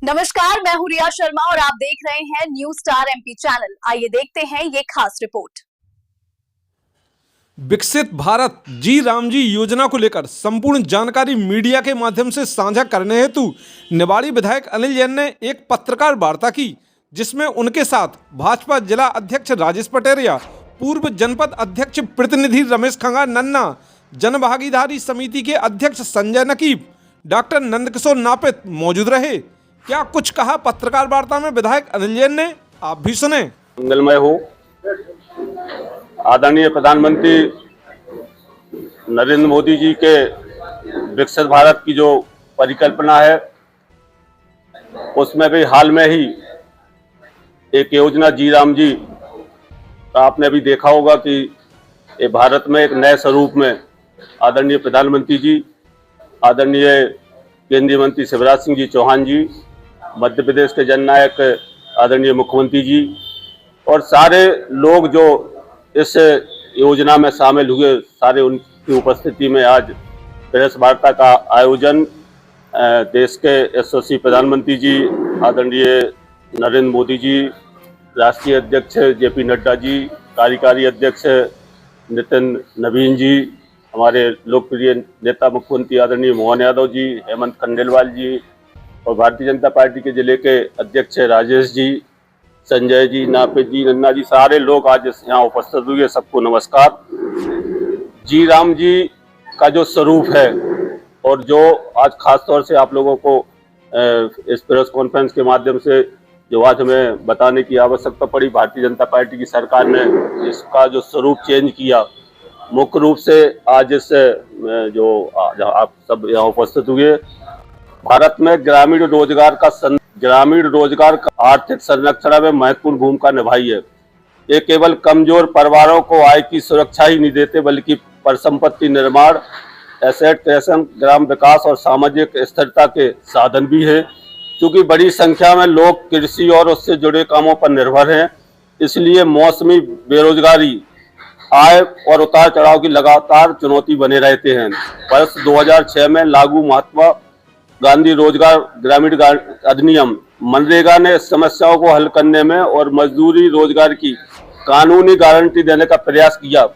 नमस्कार, मैं हूं रिया शर्मा और आप देख रहे हैं न्यूज स्टार एमपी चैनल। आइए देखते हैं ये खास रिपोर्ट। विकसित भारत जी राम जी योजना को लेकर संपूर्ण जानकारी मीडिया के माध्यम से साझा करने हेतु निवाड़ी विधायक अनिल जैन ने एक पत्रकार वार्ता की, जिसमें उनके साथ भाजपा जिला अध्यक्ष राजेश पटेरिया, पूर्व जनपद अध्यक्ष प्रतिनिधि रमेश खंगा नन्ना, जन भागीदारी समिति के अध्यक्ष संजय नकीब, डॉक्टर नंदकिशोर नापित मौजूद रहे। क्या कुछ कहा पत्रकार वार्ता में विधायक अनिल जैन ने, आप भी सुने। मंगलमय हो। आदरणीय प्रधानमंत्री नरेंद्र मोदी जी के विकसित भारत की जो परिकल्पना है, उसमें भी हाल में ही एक योजना जी राम जी का आपने भी देखा होगा कि ये भारत में एक नए स्वरूप में आदरणीय प्रधानमंत्री जी, आदरणीय केंद्रीय मंत्री शिवराज सिंह जी चौहान जी, मध्य प्रदेश के जननायक आदरणीय मुख्यमंत्री जी और सारे लोग जो इस योजना में शामिल हुए, सारे उनकी उपस्थिति में आज प्रेस वार्ता का आयोजन देश के यशस्वी प्रधानमंत्री जी आदरणीय नरेंद्र मोदी जी, राष्ट्रीय अध्यक्ष जेपी नड्डा जी, कार्यकारी अध्यक्ष नितिन नवीन जी, हमारे लोकप्रिय नेता मुख्यमंत्री आदरणीय मोहन यादव जी, हेमंत खंडेलवाल जी और भारतीय जनता पार्टी के जिले के अध्यक्ष राजेश जी, संजय जी, नापित जी, नन्ना जी, सारे लोग आज यहाँ उपस्थित हुए। सबको नमस्कार। जी राम जी का जो स्वरूप है और जो आज खास तौर से आप लोगों को इस प्रेस कॉन्फ्रेंस के माध्यम से जो आज हमें बताने की आवश्यकता पड़ी, भारतीय जनता पार्टी की सरकार ने इसका जो स्वरूप चेंज किया, मुख्य रूप से आज इस जो आप सब यहाँ उपस्थित हुए, भारत में ग्रामीण रोजगार का आर्थिक संरक्षण में महत्वपूर्ण भूमिका निभाई है। ये केवल कमजोर परिवारों को आय की सुरक्षा ही नहीं देते, बल्कि परिसंपत्ति निर्माण, एसेट क्रिएशन, ग्राम विकास और सामाजिक स्थिरता के साधन भी है। क्योंकि बड़ी संख्या में लोग कृषि और उससे जुड़े कामों पर निर्भर हैं, इसलिए मौसमी बेरोजगारी, आय और उतार चढ़ाव की लगातार चुनौती बने रहते हैं। वर्ष 2006 में लागू महात्मा गांधी रोजगार ग्रामीण अधिनियम मनरेगा ने इस समस्याओं को हल करने में और मजदूरी रोजगार की कानूनी गारंटी देने का प्रयास किया।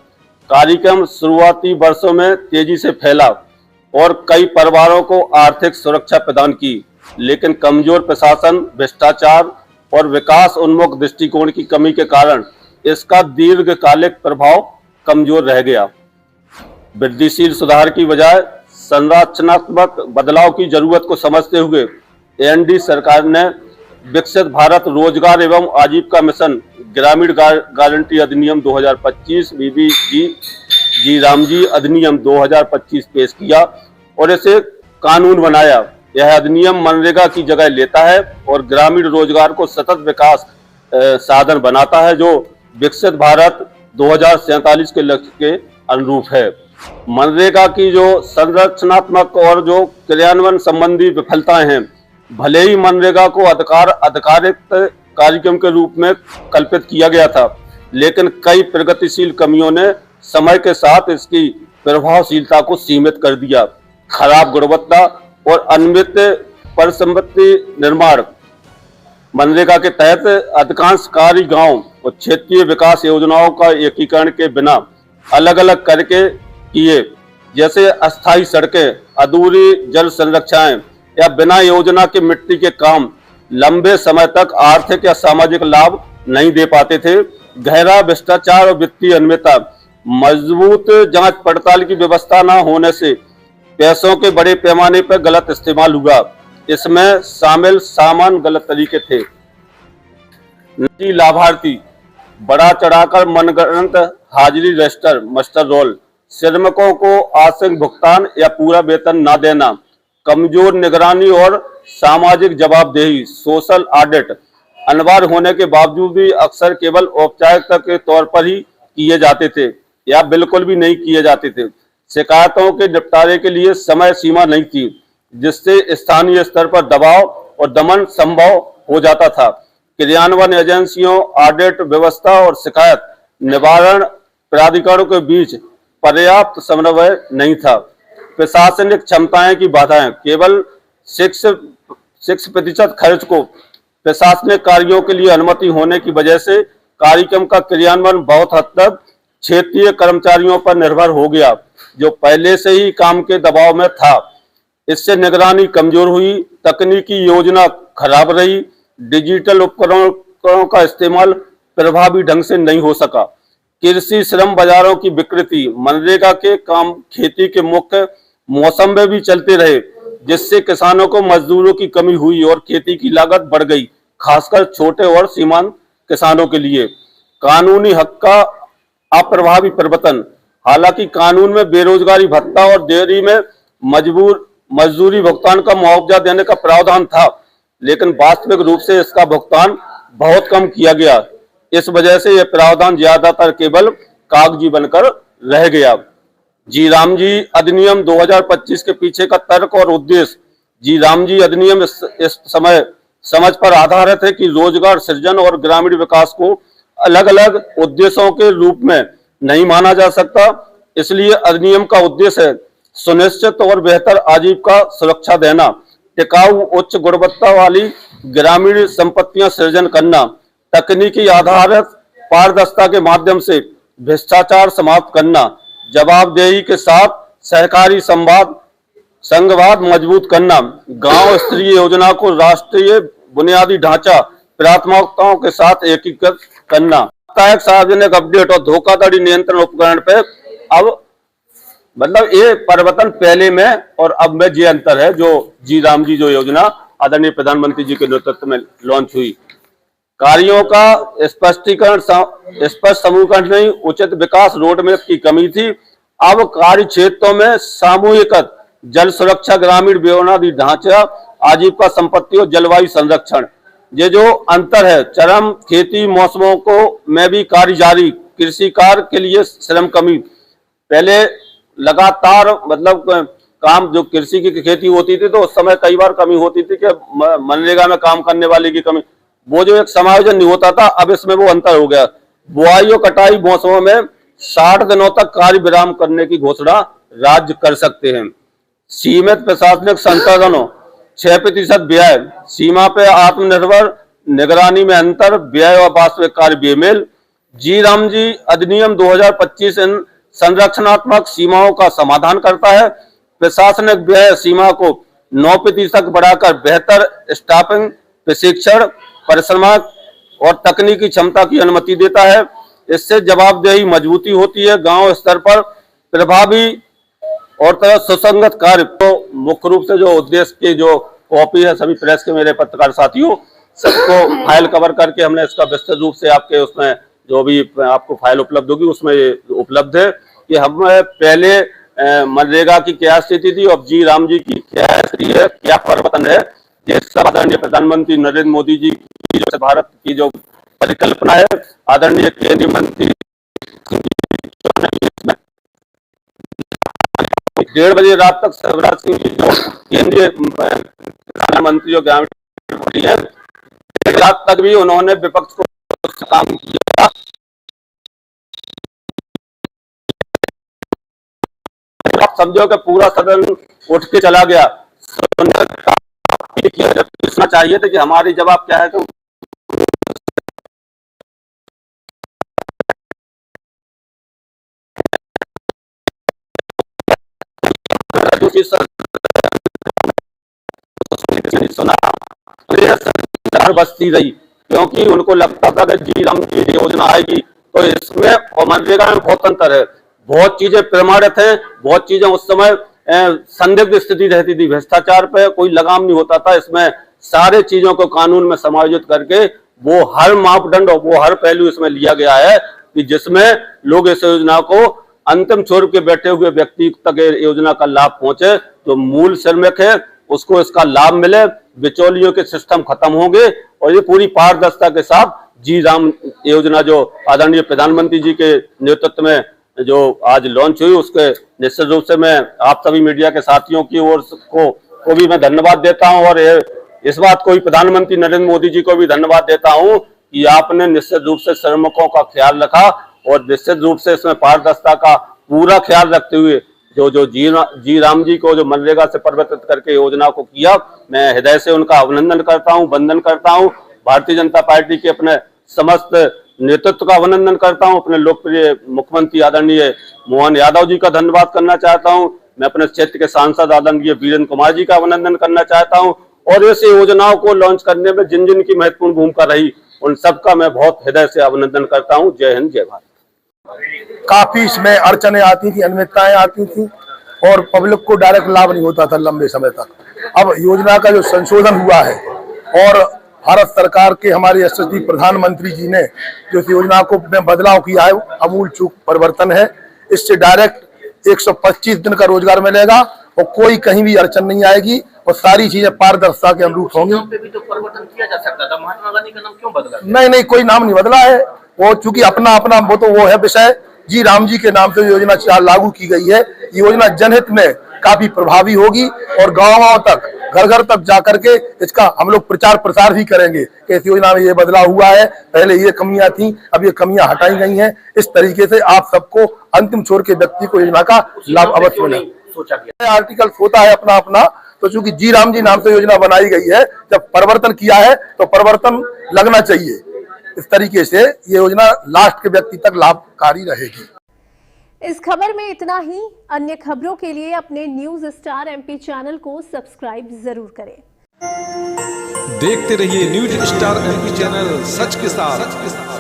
कार्यक्रम शुरुआती वर्षों में तेजी से फैला और कई परिवारों को आर्थिक सुरक्षा प्रदान की, लेकिन कमजोर प्रशासन, भ्रष्टाचार और विकास उन्मुख दृष्टिकोण की कमी के कारण इसका दीर्घकालिक प्रभाव कमजोर रह गया। वृद्धिशील सुधार की बजाय संरचनात्मक बदलाव की जरूरत को समझते हुए एनडीए सरकार ने विकसित भारत रोजगार एवं आजीविका मिशन ग्रामीण गारंटी अधिनियम 2025 बीबीजी जी राम जी अधिनियम 2025 पेश किया और इसे कानून बनाया। यह अधिनियम मनरेगा की जगह लेता है और ग्रामीण रोजगार को सतत विकास साधन बनाता है, जो विकसित भारत 2047 के लक्ष्य के अनुरूप है। मनरेगा की जो संरचनात्मक और जो क्रियान्वयन संबंधी विफलताएं हैं, भले ही मनरेगा को आधिकारिक कार्यक्रम के रूप में कल्पित किया गया था, लेकिन कई प्रगतिशील कमियों ने समय के साथ इसकी प्रभावशीलता को सीमित कर दिया। खराब गुणवत्ता और अनियमित परिसंपत्ति निर्माण। मनरेगा के तहत अधिकांश कार्य गांव और क्षेत्रीय विकास योजनाओं का एकीकरण के बिना अलग अलग करके किए, जैसे अस्थायी सड़कें, अधूरी जल संरक्षाएं या बिना योजना के मिट्टी के काम लंबे समय तक आर्थिक या सामाजिक लाभ नहीं दे पाते थे। गहरा भ्रष्टाचार और वित्तीय अनियमितता, मजबूत जांच पड़ताल की व्यवस्था न होने से पैसों के बड़े पैमाने पर गलत इस्तेमाल हुआ। इसमें शामिल सामान गलत तरीके थे। निजी लाभार्थी, बड़ा चढ़ाकर मनगढ़ंत हाजिरी रजिस्टर, मास्टर रोल, श्रमिकों को आंशिक भुगतान या पूरा वेतन न देना, कमजोर निगरानी और सामाजिक जवाबदेही, सोशल ऑडिट अनिवार्य होने के बावजूद भी अक्सर केवल औपचारिकता के तौर पर ही किए जाते थे या बिल्कुल भी नहीं किए जाते थे। शिकायतों के निपटारे के लिए समय सीमा नहीं थी, जिससे स्थानीय स्तर पर दबाव और दमन संभव हो जाता था। क्रियान्वयन एजेंसियों, ऑडिट व्यवस्था और शिकायत निवारण प्राधिकरणों के बीच पर्याप्त समन्वय नहीं था। प्रशासनिक क्षमताएं की बाधाएं, केवल 6% खर्च को प्रशासनिक कार्यों के लिए अनुमति होने की वजह से कार्यक्रम का क्रियान्वयन बहुत हद तक क्षेत्रीय कर्मचारियों पर निर्भर हो गया, जो पहले से ही काम के दबाव में था। इससे निगरानी कमजोर हुई, तकनीकी योजना खराब रही, डिजिटल उपकरणों का इस्तेमाल प्रभावी ढंग से नहीं हो सका। कृषि श्रम बाजारों की विकृति, मनरेगा के काम खेती के मुख्य मौसम में भी चलते रहे, जिससे किसानों को मजदूरों की कमी हुई और खेती की लागत बढ़ गई, खासकर छोटे और सीमांत किसानों के लिए। कानूनी हक का अप्रभावी प्रवर्तन, हालांकि कानून में बेरोजगारी भत्ता और देरी में मजदूरी भुगतान का मुआवजा देने का प्रावधान था, लेकिन वास्तविक रूप से इसका भुगतान बहुत कम किया गया। इस वजह से यह प्रावधान ज्यादातर केवल कागजी बनकर रह गया। जी राम जी अधिनियम 2025 के पीछे का तर्क और उद्देश्य। जी राम जी अधिनियम इस समय समझ पर आधारित है कि रोजगार सृजन और ग्रामीण विकास को अलग अलग उद्देश्यों के रूप में नहीं माना जा सकता। इसलिए अधिनियम का उद्देश्य है सुनिश्चित और बेहतर आजीविका सुरक्षा देना, टिकाऊ उच्च गुणवत्ता वाली ग्रामीण संपत्तियां सृजन करना, तकनीकी आधारित पारदर्शिता के माध्यम से भ्रष्टाचार समाप्त करना, जवाबदेही के साथ सहकारी संघवाद मजबूत करना, गांव स्तरीय योजना को राष्ट्रीय बुनियादी ढांचा प्राथमिकताओं के साथ एकीकृत करना, सार्वजनिक अपडेट और धोखाधड़ी नियंत्रण उपकरण पे अब मतलब ये परिवर्तन पहले में और अब में ये अंतर है। जो जी राम जी जो योजना आदरणीय प्रधानमंत्री जी के नेतृत्व में लॉन्च हुई, कार्यों का स्पष्टीकरण स्पष्ट समूहकरण नहीं, उचित विकास रोडमैप की कमी थी। अब कार्य क्षेत्रों में सामूहिक जल सुरक्षा, ग्रामीण बुनियादी ढांचा, आजीविका संपत्ति और जलवायु संरक्षण, ये जो अंतर है। चरम खेती मौसमों को में भी कार्य जारी, कृषि कार्य के लिए श्रम कमी। पहले लगातार मतलब काम जो कृषि की खेती होती थी तो उस समय कई बार कमी होती थी कि मनरेगा में काम करने वाले की कमी, वो जो एक समायोजन नहीं होता था। अब इसमें वो अंतर हो गया। बुआई और कटाई मौसमों में 60 दिनों तक कार्य विराम करने की घोषणा राज्य कर सकते हैं। सीमित प्रशासनिक संसाधनों, 6% व्यय, सीमा पे आत्मनिर्भर, निगरानी में अंतर, व्यय और वास्तविक कार्य बेमेल। जी राम जी अधिनियम 2025 इन संरक्षणात्मक सीमाओं का समाधान करता है। प्रशासनिक व्यय सीमा को 9% बढ़ाकर बेहतर स्टाफिंग, प्रशिक्षण, परिश्रम और तकनीकी क्षमता की अनुमति देता है। इससे जवाबदेही मजबूती होती है। गांव स्तर पर प्रभावी और तरह सुसंगत कार्य। तो मुख्य रूप से जो उद्देश्य की जो कॉपी है सभी प्रेस के मेरे पत्रकार साथियों सबको फाइल कवर करके हमने इसका विस्तृत रूप से आपके उसमें जो भी आपको फाइल उपलब्ध होगी उसमें ये उपलब्ध है कि हम पहले मनरेगा की क्या स्थिति थी और जी राम जी की क्या स्थिति है, क्या परिवर्तन है। ये सब आदरणीय प्रधानमंत्री नरेंद्र मोदी जी की जो भारत की जो परिकल्पना है, आदरणीय केंद्रीय मंत्री 1:30 बजे रात तक शिवराज सिंह जी जो केंद्रीय प्रधानमंत्री और ग्रामीण मंत्री है, रात तक भी उन्होंने विपक्ष को काम किया। आप समझो कि पूरा सदन उठ के चला गया। पूछना चाहिए था कि हमारी जवाब क्या है। तो बसती रही क्योंकि उनको लगता था कि जी राम जी योजना आएगी तो इसमें और मनरेगा में बहुत अंतर है। बहुत चीजें प्रमाणित है, बहुत चीजें उस समय संदिग्ध स्थिति रहती थी, भ्रष्टाचार पे कोई लगाम नहीं होता था। इसमें सारे चीजों को कानून में समायोजित करके वो हर मापदंड और वो हर पहलू इसमें लिया गया है कि जिसमें लोग इस योजना को अंतिम छोर के बैठे हुए व्यक्ति तक योजना का लाभ पहुंचे। जो मूल श्रमिक है उसको इसका लाभ मिले, बिचौलियों के सिस्टम खत्म होंगे और ये पूरी पारदर्शिता के साथ जी राम योजना जो आदरणीय प्रधानमंत्री जी के नेतृत्व में जो आज लॉन्च हुई उसके निश्चित रूप से मैं आप सभी मीडिया के साथियों की ओर को भी मैं धन्यवाद देता हूं और इस बात को भी प्रधानमंत्री नरेंद्र मोदी जी को भी धन्यवाद देता हूं कि आपने निश्चित रूप से श्रमिकों का ख्याल रखा और निश्चित रूप से इसमें पारदर्शिता का पूरा ख्याल रखते हुए जो जी राम जी को जो मनरेगा से परिवर्तित करके योजना को किया, मैं हृदय से उनका अभिनंदन करता हूं, वंदन करता हूं। भारतीय जनता पार्टी के अपने समस्त नेतृत्व का अभिनंदन करता हूं। अपने लोकप्रिय मुख्यमंत्री आदरणीय मोहन यादव जी का धन्यवाद करना चाहता हूं। मैं अपने क्षेत्र के सांसद आदरणीय वीरेंद्र कुमार जी का अभिनंदन करना चाहता हूं। और ऐसी योजनाओं को लॉन्च करने में जिन जिन की महत्वपूर्ण भूमिका रही, उन सबका मैं बहुत हृदय से अभिनंदन करता हूं। जय हिंद, जय भारत। काफी इसमें अड़चने आती थी, अनियमितताएं आती थी और पब्लिक को डायरेक्ट लाभ नहीं होता था लंबे समय तक। अब योजना का जो संशोधन हुआ है और भारत सरकार के हमारे यशस्वी प्रधानमंत्री जी ने जो इस योजना को में बदलाव किया है, अमूल चूक परिवर्तन है। इससे डायरेक्ट 125 दिन का रोजगार मिलेगा और कोई कहीं भी अड़चन नहीं आएगी और सारी चीजें पारदर्शिता के अनुरूप होंगी। पे भी तो परिवर्तन किया जा सकता था, महात्मा गांधी का नाम क्यों बदला? नहीं, कोई नाम नहीं बदला है। वो चूंकि अपना वो है विषय। जी राम जी के नाम से योजना लागू की गई है। योजना जनहित में काफी प्रभावी होगी और गाँव तक, घर घर तक जाकर के इसका हम लोग प्रचार प्रसार भी करेंगे कि इस योजना में ये बदलाव हुआ है, पहले ये कमियां थी, अब ये कमियां हटाई गई हैं। इस तरीके से आप सबको अंतिम छोर के व्यक्ति को योजना का लाभ अवश्य मिले। सोचा गया आर्टिकल होता है अपना, तो चूंकि जी राम जी नाम से योजना बनाई गई है, जब परिवर्तन किया है तो परिवर्तन लगना चाहिए। इस तरीके से ये योजना लास्ट के व्यक्ति तक लाभकारी रहेगी। इस खबर में इतना ही। अन्य खबरों के लिए अपने न्यूज स्टार MP चैनल को सब्सक्राइब जरूर करें। देखते रहिए न्यूज स्टार MP चैनल, सच के साथ।